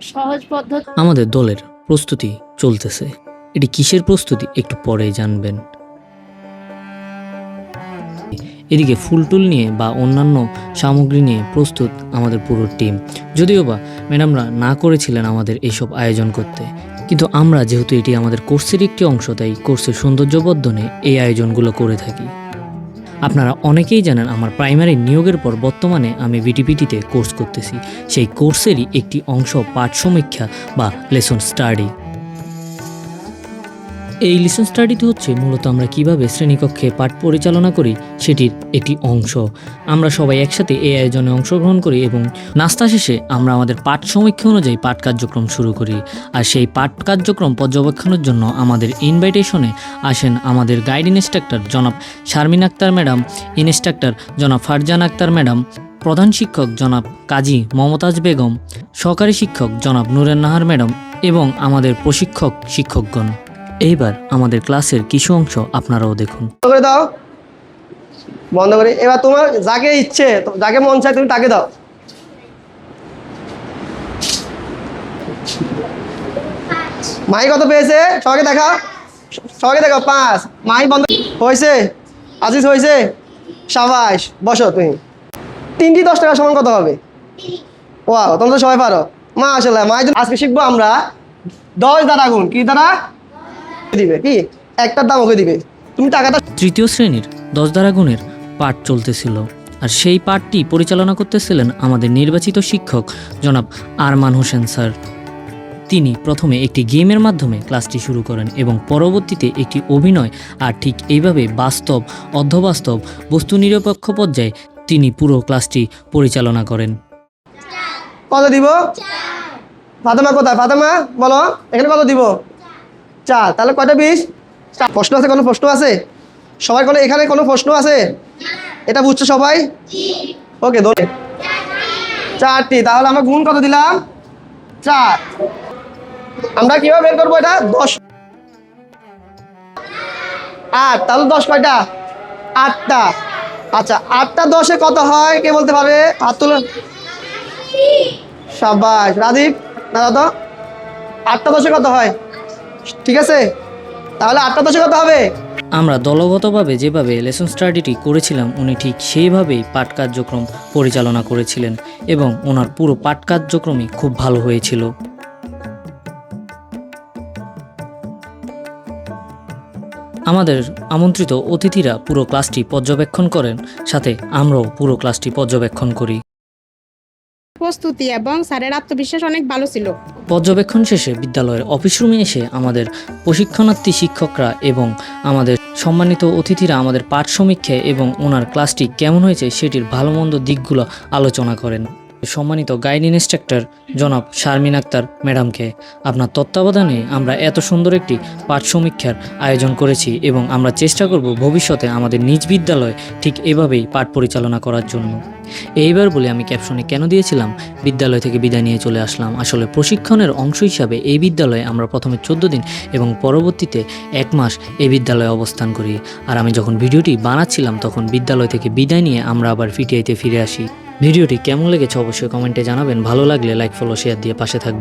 সহজ পদ্ধতি। আমাদের দলের প্রস্তুতি চলতেছে। এটি কিসের প্রস্তুতি একটু পরেই জানবেন। এদিকে ফুলটুল নিয়ে বা অন্যান্য সামগ্রী নিয়ে প্রস্তুত আমাদের পুরো টিম। যদিও বা ম্যাডামরা না করেছিলেন আমাদের এইসব আয়োজন করতে, কিন্তু আমরা যেহেতু এটি আমাদের কোর্সের একটি অংশ, তাই কোর্সের সৌন্দর্যবর্ধনে এই আয়োজনগুলো করে থাকি। আপনারা অনেকেই জানেন আমার প্রাইমারি নিয়োগের পর বর্তমানে আমি ভিটিপিটিতে কোর্স করতেছি। সেই কোর্সেরই একটি অংশ পাঠ সমীক্ষা বা লেসন স্টাডি। এই লেসন স্টাডিতে হচ্ছে মূলত আমরা কিভাবে শ্রেণীকক্ষে পাঠ পরিচালনা করি সেটির একটি অংশ। আমরা সবাই একসাথে এই আয়োজনে অংশগ্রহণ করি এবং নাস্তা শেষে আমরা আমাদের পাঠ সমীক্ষা অনুযায়ী পাঠ কার্যক্রম শুরু করি। আর সেই পাঠ কার্যক্রম পর্যবেক্ষণের জন্য আমাদের ইনভাইটেশনে আসেন আমাদের গাইড ইনস্ট্রাক্টর জনাব শারমিন আক্তার ম্যাডাম, ইনস্ট্রাক্টর জনাব ফারজান আক্তার ম্যাডাম, প্রধান শিক্ষক জনাব কাজী মমতাজ বেগম, সহকারী শিক্ষক জনাব নুরেন নাহার ম্যাডাম এবং আমাদের প্রশিক্ষক শিক্ষকগণ। এইবার আমাদের ক্লাসের কিছু অংশ আপনারাও দেখুন। করে দাও, বন্ধ করে। এবার তোমার যাকে ইচ্ছে, যাকে মন চায় তুমি তাকে দাও। মাই কত পেয়েছে সবাইকে দেখাও, সবাইকে দেখাও। 5। মাই বন্ধ হয়েছে। আজিজ হয়েছে। সাবাস, বসো তুমি। 3টি 10 টাকা সমান কত হবে? ওয়াও, তোমরা তো সবাই পারো মাশাআল্লাহ। মাই আজকে শিখবো আমরা 10 দ্বারা গুণ। কি দ্বারা দিবে? কি একটার দাম ওকে দিবে, তুমি টাকাটা। তৃতীয় শ্রেণীর 10 দ্বারা গুণের পাঠ চলতেছিল, আর সেই পাঠটি পরিচালনা করতেছিলেন আমাদের নির্বাচিত শিক্ষক জনাব আরমান হোসেন স্যার। তিনি প্রথমে একটি গেমের মাধ্যমে ক্লাসটি শুরু করেন এবং পরবর্তীতে একটি অভিনয়, আর ঠিক এইভাবে বাস্তব অর্ধবাস্তব বস্তু নিরপেক্ষ পর্যায়ে তিনি পুরো ক্লাসটি পরিচালনা করেন। কত দিব? ফাতেমা কোথায়? ফাতেমা বলো, এখানে কত দিব? 4। তাহলে কয়টা 20? প্রশ্ন আছে? কোনো প্রশ্ন আছে? সবাই কোনো এখানে কোনো প্রশ্ন আছে? এটা বুঝছো সবাই? ওকে, ধরে 4টি। তাহলে আমরা গুণ কত দিলাম? 4। আমরা কিভাবে বের করবো এটা? 10 8। তাহলে 10 কয়টা? 8টা। আচ্ছা, 8টা 10-এ কত হয় কে বলতে পারবে? হাত তুলো। সাবাস রাজীব, না দাদা। 8টা 10-এ কত হয়? ঠিক আছে, তাহলে 8টা 10-এ কত হবে? আমরা দলগতভাবে যেভাবে লেসন স্টাডিটি করেছিলাম, উনি ঠিক সেইভাবেই পাঠ কার্যক্রম পরিচালনা করেছিলেন এবং ওনার পুরো পাঠ কার্যক্রমই খুব ভালো হয়েছিল। আমাদের আমন্ত্রিত অতিথিরা পুরো ক্লাসটি পর্যবেক্ষণ করেন, সাথে আমরাও পুরো ক্লাসটি পর্যবেক্ষণ করি। প্রস্তুতি এবং স্যারের আত্মবিশ্বাস অনেক ভালো ছিল। পর্যবেক্ষণ শেষে বিদ্যালয়ের অফিস রুমে এসে আমাদের প্রশিক্ষণার্থী শিক্ষকরা এবং আমাদের সম্মানিত অতিথিরা আমাদের পাঠ সমীক্ষায় এবং ওনার ক্লাসটি কেমন হয়েছে সেটির ভালো মন্দ দিকগুলো আলোচনা করেন। সম্মানিত গাইড ইনস্ট্রাক্টর জনাব শারমিন আক্তার ম্যাডামকে আপনার তত্ত্বাবধানে আমরা এত সুন্দর একটি পাঠ সমীক্ষার আয়োজন করেছি এবং আমরা চেষ্টা করব ভবিষ্যতে আমাদের নিজ বিদ্যালয়ে ঠিক এভাবেই পাঠ পরিচালনা করার জন্য। এইবার বলে আমি ক্যাপশনে কেন দিয়েছিলাম বিদ্যালয় থেকে বিদায় নিয়ে চলে আসলাম। আসলে প্রশিক্ষণের অংশ হিসাবে এই বিদ্যালয়ে আমরা প্রথমে 14 দিন এবং পরবর্তীতে 1 মাস এই বিদ্যালয়ে অবস্থান করি। আর আমি যখন ভিডিওটি বানাচ্ছিলাম তখন বিদ্যালয় থেকে বিদায় নিয়ে আমরা আবার পিটিআইতে ফিরে আসি। ভিডিওটি কেমন লেগেছে অবশ্যই কমেন্টে জানাবেন। ভালো লাগলে লাইক, ফলো, শেয়ার দিয়ে পাশে থাকবেন।